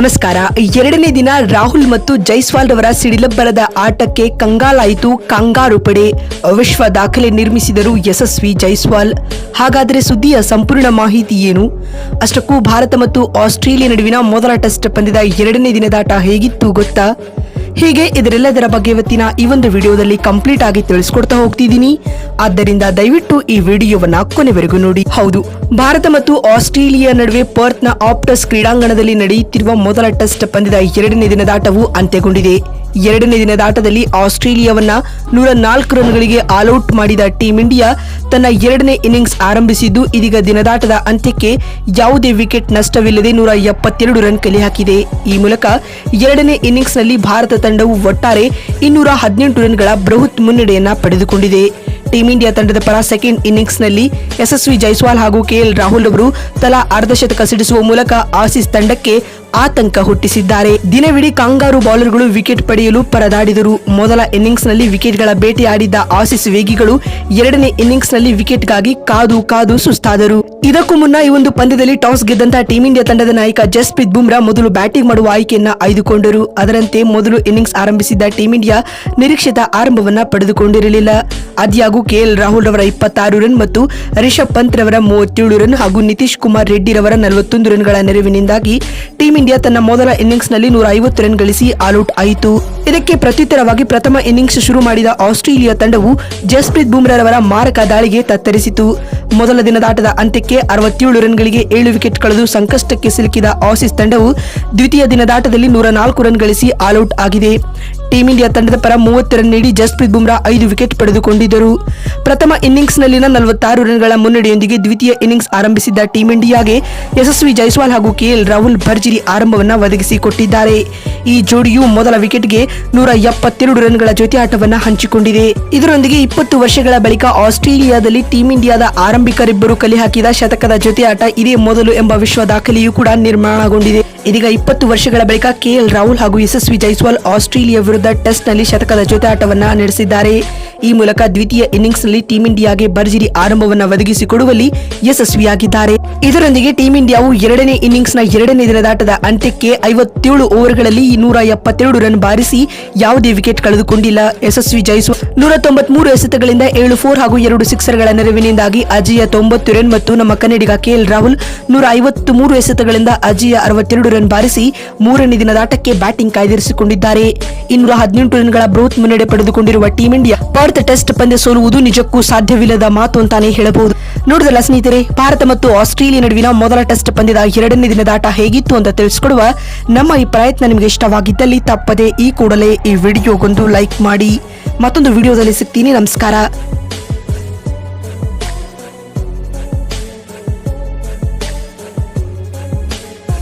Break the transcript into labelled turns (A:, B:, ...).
A: ನಮಸ್ಕಾರ. ಎರಡನೇ ದಿನ ರಾಹುಲ್ ಮತ್ತು ಜೈಸ್ವಾಲ್ ರವರ ಸಿಡಿಲಬ್ಬರದ ಆಟಕ್ಕೆ ಕಂಗಾಲಾಯಿತು ಕಾಂಗಾರು ಪಡೆ. ವಿಶ್ವ ದಾಖಲೆ ನಿರ್ಮಿಸಿದರು ಯಶಸ್ವಿ ಜೈಸ್ವಾಲ್. ಹಾಗಾದರೆ ಸುದ್ದಿಯ ಸಂಪೂರ್ಣ ಮಾಹಿತಿ ಏನು? ಅಷ್ಟಕ್ಕೂ ಭಾರತ ಮತ್ತು ಆಸ್ಟ್ರೇಲಿಯಾ ನಡುವಿನ ಮೊದಲ ಟೆಸ್ಟ್ ಪಂದ್ಯದ ಎರಡನೇ ದಿನದಾಟ ಹೇಗಿತ್ತು ಗೊತ್ತಾ? ಹೀಗೆ ಇದರೆಲ್ಲದರ ಬಗ್ಗೆ ಇವತ್ತಿನ ಈ ಒಂದು ವಿಡಿಯೋದಲ್ಲಿ ಕಂಪ್ಲೀಟ್ ಆಗಿ ತಿಳಿಸ್ಕೊಡ್ತಾ ಹೋಗ್ತಿದ್ದೀನಿ. ಆದ್ದರಿಂದ ದಯವಿಟ್ಟು ಈ ವಿಡಿಯೋವನ್ನ ಕೊನೆವರೆಗೂ ನೋಡಿ. ಹೌದು, ಭಾರತ ಮತ್ತು ಆಸ್ಟ್ರೇಲಿಯಾ ನಡುವೆ ಪರ್ತ್ನ ಆಪ್ಟಸ್ ಕ್ರೀಡಾಂಗಣದಲ್ಲಿ ನಡೆಯುತ್ತಿರುವ ಮೊದಲ ಟೆಸ್ಟ್ ಪಂದ್ಯದ ಎರಡನೇ ದಿನದಾಟವು ಅಂತ್ಯಗೊಂಡಿದೆ. ಎರಡನೇ ದಿನದಾಟದಲ್ಲಿ ಆಸ್ಟ್ರೇಲಿಯಾವನ್ನ 104 ರನ್ಗಳಿಗೆ ಆಲ್ಔಟ್ ಮಾಡಿದ ಟೀಂ ಇಂಡಿಯಾ ತನ್ನ ಎರಡನೇ ಇನ್ನಿಂಗ್ಸ್ ಆರಂಭಿಸಿದ್ದು, ಇದೀಗ ದಿನದಾಟದ ಅಂತ್ಯಕ್ಕೆ ಯಾವುದೇ ವಿಕೆಟ್ ನಷ್ಟವಿಲ್ಲದೆ 172 ರನ್ ಕಲೆ ಹಾಕಿದೆ. ಈ ಮೂಲಕ ಎರಡನೇ ಇನ್ನಿಂಗ್ಸ್ನಲ್ಲಿ ಭಾರತ ತಂಡವು ಒಟ್ಟಾರೆ 218 ರನ್ಗಳ ಬೃಹತ್ ಮುನ್ನಡೆಯನ್ನ ಪಡೆದುಕೊಂಡಿದೆ. ಟೀಂ ಇಂಡಿಯಾ ತಂಡದ ಪರ ಸೆಕೆಂಡ್ ಇನ್ನಿಂಗ್ಸ್ನಲ್ಲಿ ಯಶಸ್ವಿ ಜೈಸ್ವಾಲ್ ಹಾಗೂ ಕೆಎಲ್ ರಾಹುಲ್ ಅವರು ತಲಾ ಅರ್ಧಶತಕ ಸಿಡಿಸುವ ಮೂಲಕ ಆಸೀಸ್ ತಂಡಕ್ಕೆ ಆತಂಕ ಹುಟ್ಟಿಸಿದ್ದಾರೆ. ದಿನವಿಡೀ ಕಾಂಗಾರು ಬೌಲರ್ಗಳು ವಿಕೆಟ್ ಪಡೆಯಲು ಪರದಾಡಿದರು. ಮೊದಲ ಇನ್ನಿಂಗ್ಸ್ನಲ್ಲಿ ವಿಕೆಟ್ಗಳ ಬೇಟೆಯಾಡಿದ್ದ ಆಸೀಸ್ ವೇಗಿಗಳು ಎರಡನೇ ಇನ್ನಿಂಗ್ಸ್ನಲ್ಲಿ ವಿಕೆಟ್ಗಾಗಿ ಕಾದು ಸುಸ್ತಾದರು. ಇದಕ್ಕೂ ಮುನ್ನ ಈ ಒಂದು ಪಂದ್ಯದಲ್ಲಿ ಟಾಸ್ ಗೆದ್ದಂತಹ ಟೀಂ ಇಂಡಿಯಾ ತಂಡದ ನಾಯಕ ಜಸ್ಪ್ರೀತ್ ಬುಮ್ರಾ ಮೊದಲು ಬ್ಯಾಟಿಂಗ್ ಮಾಡುವ ಆಯ್ಕೆಯನ್ನ ಆಯ್ದುಕೊಂಡರು. ಅದರಂತೆ ಮೊದಲು ಇನ್ನಿಂಗ್ಸ್ ಆರಂಭಿಸಿದ್ದ ಟೀಂ ಇಂಡಿಯಾ ನಿರೀಕ್ಷಿತ ಆರಂಭವನ್ನ ಪಡೆದುಕೊಂಡಿರಲಿಲ್ಲ. ಆದ್ಯಾಗೂ ಕೆಎಲ್ ರಾಹುಲ್ ರವರ 26 ರನ್ ಮತ್ತು ರಿಷಬ್ ಪಂತ್ ರವರ 37 ರನ್ ಹಾಗೂ ನಿತೀಶ್ ಕುಮಾರ್ ರೆಡ್ಡಿ ರವರ 41 ರನ್ಗಳ ನೆರವಿನಿಂದಾಗಿ ಟೀಂ ಇಂಡಿಯಾ ತನ್ನ ಮೊದಲ ಇನ್ನಿಂಗ್ಸ್ನಲ್ಲಿ 150 ರನ್ ಗಳಿಸಿ ಆಲ್ಔಟ್ ಆಯಿತು. ಇದಕ್ಕೆ ಪ್ರತ್ಯುತ್ತರವಾಗಿ ಪ್ರಥಮ ಇನ್ನಿಂಗ್ಸ್ ಶುರು ಮಾಡಿದ ಆಸ್ಟ್ರೇಲಿಯಾ ತಂಡವು ಜಸ್ಪ್ರೀತ್ ಬುಮ್ರಾ ರವರ ಮಾರಕ ದಾಳಿಗೆ ತತ್ತರಿಸಿತು. ಮೊದಲ ದಿನದಾಟದ ಅಂತ್ಯಕ್ಕೆ 67 ರನ್ಗಳಿಗೆ 7 ವಿಕೆಟ್ ಕಳೆದು ಸಂಕಷ್ಟಕ್ಕೆ ಸಿಲುಕಿದ ಆಸೀಸ್ ತಂಡವು ದ್ವಿತೀಯ ದಿನದಾಟದಲ್ಲಿ 104 ರನ್ ಗಳಿಸಿ ಆಲ್ಔಟ್ ಆಗಿದೆ. ಟೀಂ ಇಂಡಿಯಾ ತಂಡದ ಪರ 30 ರನ್ ನೀಡಿ ಜಸ್ಪ್ರೀತ್ ಬುಮ್ರಾ 5 ವಿಕೆಟ್ ಪಡೆದುಕೊಂಡಿದ್ದರು. ಪ್ರಥಮ ಇನ್ನಿಂಗ್ಸ್ನಲ್ಲಿನ 46 ರನ್ಗಳ ಮುನ್ನಡೆಯೊಂದಿಗೆ ದ್ವಿತೀಯ ಇನ್ನಿಂಗ್ಸ್ ಆರಂಭಿಸಿದ್ದ ಟೀಂ ಇಂಡಿಯಾಗೆ ಯಶಸ್ವಿ ಜೈಸ್ವಾಲ್ ಹಾಗೂ ಕೆಎಲ್ ರಾಹುಲ್ ಭರ್ಜರಿ ಆರಂಭವನ್ನ ಒದಗಿಸಿಕೊಟ್ಟಿದ್ದಾರೆ. ಈ ಜೋಡಿಯು ಮೊದಲ ವಿಕೆಟ್ಗೆ 172 ರನ್ಗಳ ಜೊತೆ ಆಟವನ್ನ ಹಂಚಿಕೊಂಡಿದೆ. ಇದರೊಂದಿಗೆ 20 ವರ್ಷಗಳ ಬಳಿಕ ಆಸ್ಟ್ರೇಲಿಯಾದಲ್ಲಿ ಟೀಂ ಇಂಡಿಯಾದ ಆರಂಭಿಕರಿಬ್ಬರು ಕಲೆ ಹಾಕಿದ ಶತಕದ ಜೊತೆ ಆಟ ಇದೇ ಮೊದಲು ಎಂಬ ವಿಶ್ವ ದಾಖಲೆಯೂ ಕೂಡ ನಿರ್ಮಾಣಗೊಂಡಿದೆ. ಇದೀಗ 20 ವರ್ಷಗಳ ಬಳಿಕ ಕೆಎಲ್ ರಾಹುಲ್ ಹಾಗೂ ಯಶಸ್ವಿ ಜೈಸ್ವಾಲ್ ಆಸ್ಟ್ರೇಲಿಯಾ ವಿರುದ್ಧ ಟೆಸ್ಟ್ ನಲ್ಲಿ ಶತಕದ ಜೊತೆ ಆಟವನ್ನ ನಡೆಸಿದ್ದಾರೆ. ಈ ಮೂಲಕ ದ್ವಿತೀಯ ಇನ್ನಿಂಗ್ಸ್ ನಲ್ಲಿ ಟೀಂ ಇಂಡಿಯಾಗೆ ಭರ್ಜರಿ ಆರಂಭವನ್ನ ಒದಗಿಸಿಕೊಡುವಲ್ಲಿ ಯಶಸ್ವಿಯಾಗಿದ್ದಾರೆ. ಇದರೊಂದಿಗೆ ಟೀಂ ಇಂಡಿಯಾವು ಎರಡನೇ ಇನ್ನಿಂಗ್ಸ್ ನ ಎರಡನೇ ದಿನದಾಟದ ಅಂತ್ಯಕ್ಕೆ 57 ಓವರ್ಗಳಲ್ಲಿ 172 ರನ್ ಬಾರಿಸಿ ಯಾವುದೇ ವಿಕೆಟ್ ಕಳೆದುಕೊಂಡಿಲ್ಲ. ಯಶಸ್ವಿ ಜೈಸ್ವಾಲ್ 193 ಎಸೆತಗಳಿಂದ 7 4 ಹಾಗೂ 2 ಸಿಕ್ಸರ್ಗಳ ನೆರವಿನಿಂದಾಗಿ ಅಜೇಯ 90 ರನ್ ಮತ್ತು ನಮ್ಮ ಕನ್ನಡಿಗ ಕೆಎಲ್ ರಾಹುಲ್ 153 ಎಸೆತಗಳಿಂದ ಅಜೇಯ 62 ರನ್ ಬಾರಿಸಿ ಮೂರನೇ ದಿನದಾಟಕ್ಕೆ ಬ್ಯಾಟಿಂಗ್ ಕಾಯ್ದಿರಿಸಿಕೊಂಡಿದ್ದಾರೆ. 218 ರನ್ಗಳ ಬೃಹತ್ ಮುನ್ನಡೆ ಪಡೆದುಕೊಂಡಿರುವ ಟೀಂ ಇಂಡಿಯಾ ಭಾರತ ಟೆಸ್ಟ್ ಪಂದ್ಯ ಸೋಲುವುದು ನಿಜಕ್ಕೂ ಸಾಧ್ಯವಿಲ್ಲದ ಮಾತು ಅಂತಾನೆ ಹೇಳಬಹುದು. ನೋಡಿದಲ್ಲ ಸ್ನೇಹಿತರೆ, ಭಾರತ ಮತ್ತು ಆಸ್ಟ್ರೇಲಿಯಾ ನಡುವಿನ ಮೊದಲ ಟೆಸ್ಟ್ ಪಂದ್ಯದ ಎರಡನೇ ದಿನದಾಟ ಹೇಗಿತ್ತು ಅಂತ ತಿಳಿಸಿಕೊಡುವ ನಮ್ಮ ಈ ಪ್ರಯತ್ನ ನಿಮಗೆ ಇಷ್ಟವಾಗಿದ್ದಲ್ಲಿ ತಪ್ಪದೆ ಈ ಕೂಡಲೇ ಈ ವಿಡಿಯೋಗೊಂದು ಲೈಕ್ ಮಾಡಿ. ಮತ್ತೊಂದು ವಿಡಿಯೋದಲ್ಲಿ ಸಿಗ್ತೀನಿ. ನಮಸ್ಕಾರ.